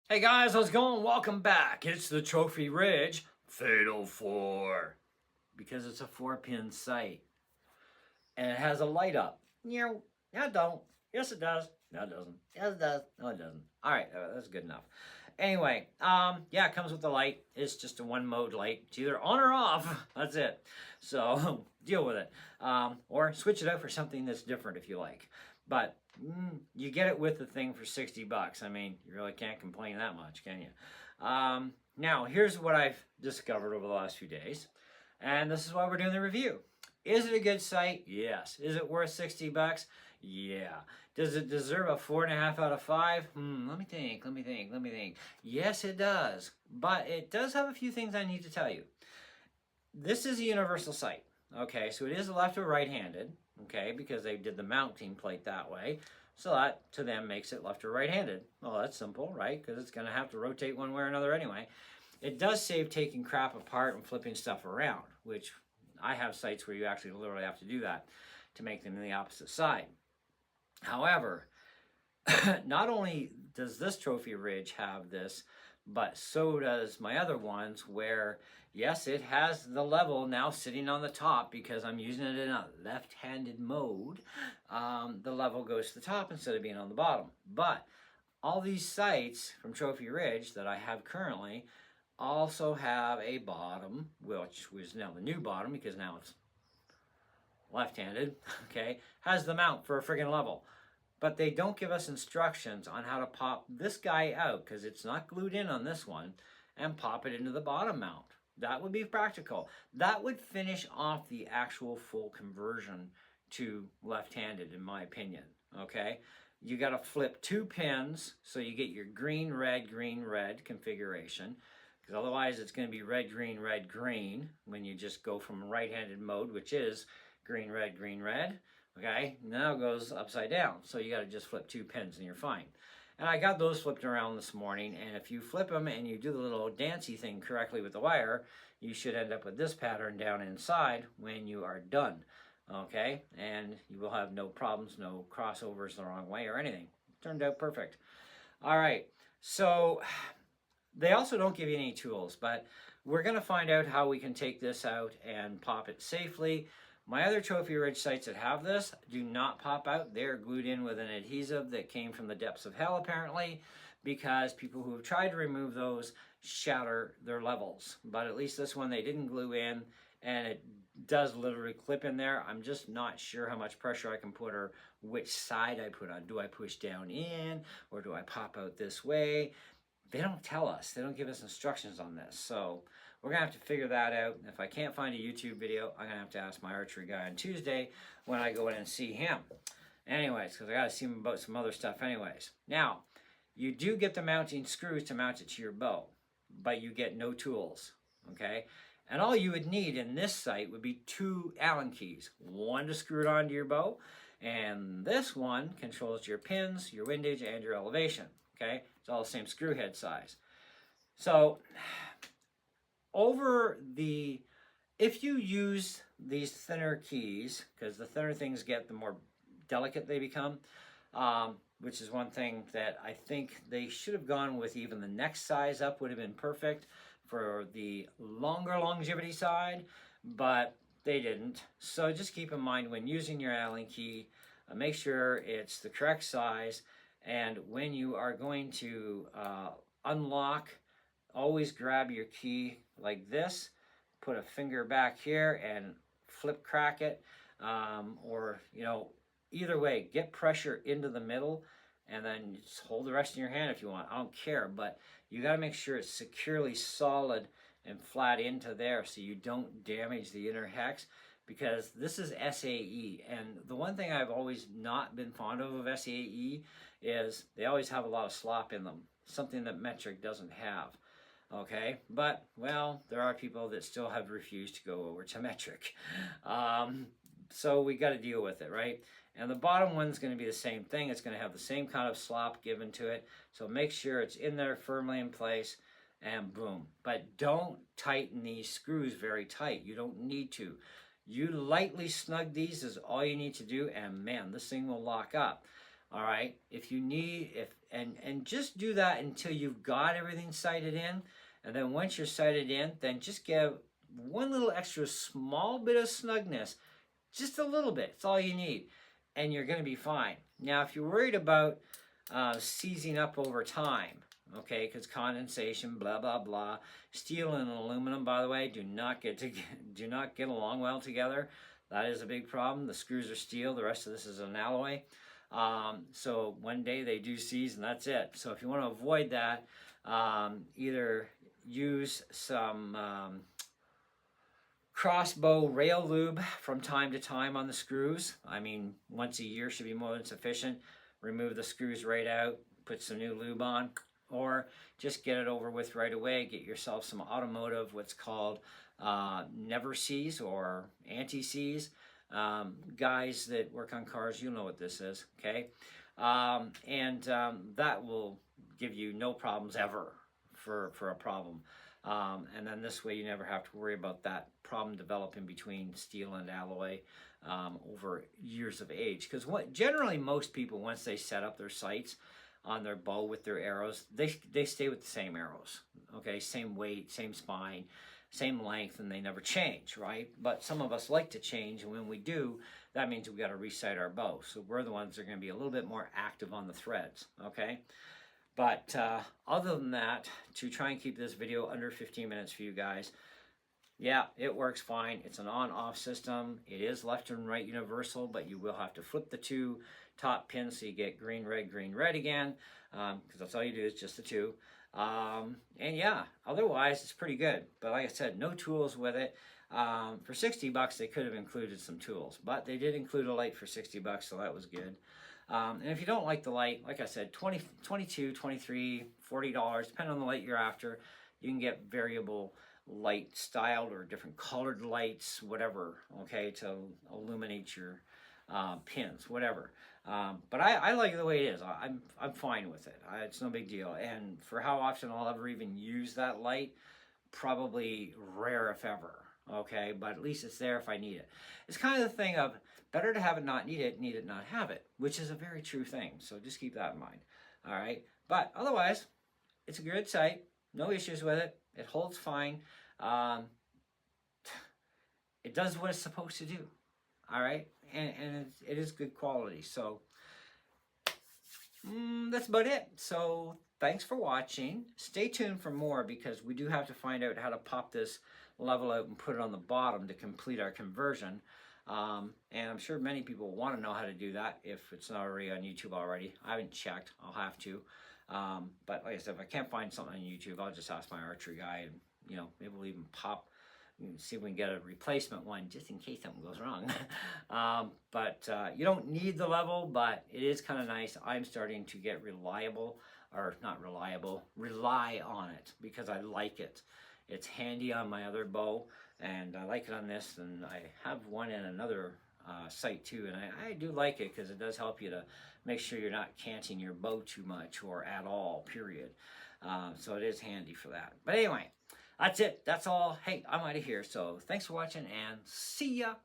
Hey guys, how's it going? Welcome back. It's the Trophy Ridge Fatal 4 because it's a 4-pin sight and it has a light up. No, it don't. Yes, it does. No, it doesn't. Yes, it does. No, it doesn't. All right, that's good enough. Anyway, yeah, it comes with the light. It's just a one mode light. It's either on or off. That's it. So deal with it, or switch it out for something that's different if you like. But you get it with the thing for $60. I mean, you really can't complain that much, can you? Now, here's what I've discovered over the last few days, and this is why we're doing the review. Is it a good site? Yes. Is it worth $60? Yeah. Does it deserve a 4.5 out of 5? Let me think. Yes, it does. But it does have a few things I need to tell you. This is a universal site. Okay, so it is left or right-handed, okay, because they did the mounting plate that way. So that, to them, makes it left or right-handed. Well, that's simple, right? Because it's going to have to rotate one way or another anyway. It does save taking crap apart and flipping stuff around, which I have sites where you actually literally have to do that to make them the opposite side. However, not only does this Trophy Ridge have this, but so does my other ones where, yes, it has the level now sitting on the top because I'm using it in a left-handed mode. The level goes to the top instead of being on the bottom. But all these sites from Trophy Ridge that I have currently also have a bottom, which was now the new bottom because now it's left-handed, okay, has the mount for a friggin' level. But they don't give us instructions on how to pop this guy out because it's not glued in on this one and pop it into the bottom mount. That would be practical. That would finish off the actual full conversion to left-handed, in my opinion, okay? You got to flip 2 pins so you get your green, red configuration, because otherwise it's going to be red, green when you just go from right-handed mode, which is green, red. Okay, now it goes upside down. So you got to just flip 2 pins and you're fine. And I got those flipped around this morning, and if you flip them and you do the little dancey thing correctly with the wire, you should end up with this pattern down inside when you are done. Okay, and you will have no problems, no crossovers the wrong way or anything. Turned out perfect. All right, so they also don't give you any tools, but we're going to find out how we can take this out and pop it safely. My other Trophy Ridge sites that have this do not pop out. They're glued in with an adhesive that came from the depths of hell, apparently, because people who have tried to remove those shatter their levels. But at least this one they didn't glue in, and it does literally clip in there. I'm just not sure how much pressure I can put or which side I put on. Do I push down in, or do I pop out this way? They don't tell us. They don't give us instructions on this. So we're going to have to figure that out. If I can't find a YouTube video, I'm going to have to ask my archery guy on Tuesday when I go in and see him. Anyways, because I got to see him about some other stuff anyways. Now, you do get the mounting screws to mount it to your bow, but you get no tools, okay? And all you would need in this site would be 2 Allen keys. One to screw it onto your bow, and this one controls your pins, your windage, and your elevation, okay? It's all the same screw head size. So if you use these thinner keys, because the thinner things get, the more delicate they become, which is one thing that I think they should have gone with. Even the next size up would have been perfect for the longer longevity side, but they didn't. So just keep in mind when using your Allen key, make sure it's the correct size. And when you are going to unlock, always grab your key like this, put a finger back here and flip crack it, or either way, get pressure into the middle and then just hold the rest in your hand if you want. I don't care, but you got to make sure it's securely solid and flat into there so you don't damage the inner hex, because this is SAE, and the one thing I've always not been fond of SAE is they always have a lot of slop in them, something that metric doesn't have. Okay, but well, there are people that still have refused to go over to metric, so we got to deal with it, right? And the bottom one's going to be the same thing. It's going to have the same kind of slop given to it, so make sure it's in there firmly in place, and boom. But don't tighten these screws very tight. You don't need to. You lightly snug these is all you need to do, and man, this thing will lock up. All right, if you need, and just do that until you've got everything sighted in, and then once you're sighted in, then just give one little extra small bit of snugness, just a little bit. It's all you need, and you're going to be fine. Now, if you're worried about seizing up over time, okay, because condensation, blah blah blah. Steel and aluminum, by the way, do not get along well together. That is a big problem. The screws are steel. The rest of this is an alloy. So one day they do seize, and that's it. So if you want to avoid that, either use some crossbow rail lube from time to time on the screws. I mean, once a year should be more than sufficient. Remove the screws right out, put some new lube on, or just get it over with right away. Get yourself some automotive, what's called never seize or anti-seize. Guys that work on cars, you'll know what this is, okay? That will give you no problems ever for a problem. And then this way you never have to worry about that problem developing between steel and alloy over years of age. Because generally most people, once they set up their sights on their bow with their arrows, they stay with the same arrows, okay? Same weight, same spine, same length, and they never change, right? But some of us like to change, and when we do, that means we got to resight our bow. So we're the ones that are going to be a little bit more active on the threads, okay? But other than that, to try and keep this video under 15 minutes for you guys, yeah, it works fine. It's an on-off system. It is left and right universal, but you will have to flip the two top pins so you get green, red again, because that's all you do is just the two. And yeah, otherwise it's pretty good. But like I said, no tools with it. For 60 bucks, they could have included some tools, but they did include a light for 60 bucks, so that was good. And if you don't like the light, like I said, $20, $22, $23, $40, depending on the light you're after, you can get variable light styled or different colored lights, whatever, okay, to illuminate your pins, whatever. But I like it the way it is. I'm fine with it. It's no big deal. And for how often I'll ever even use that light, probably rare if ever. Okay, but at least it's there if I need it. It's kind of the thing of better to have it not need it not have it, which is a very true thing. So just keep that in mind. All right, but otherwise, it's a good sight. No issues with it. It holds fine. It does what it's supposed to do. All right, and it is good quality. So that's about it. So thanks for watching. Stay tuned for more, because we do have to find out how to pop this level out and put it on the bottom to complete our conversion. And I'm sure many people want to know how to do that if it's not already on YouTube already. I haven't checked. I'll have to. But like I said, if I can't find something on YouTube, I'll just ask my archery guy, and maybe we'll even see if we can get a replacement one just in case something goes wrong. But you don't need the level, but it is kind of nice. I'm starting to get rely on it because I like it. It's handy on my other bow, and I like it on this, and I have one in another sight too, and I do like it because it does help you to make sure you're not canting your bow too much or at all, period. So it is handy for that. But anyway, that's it. That's all. Hey, I'm out of here. So thanks for watching, and see ya.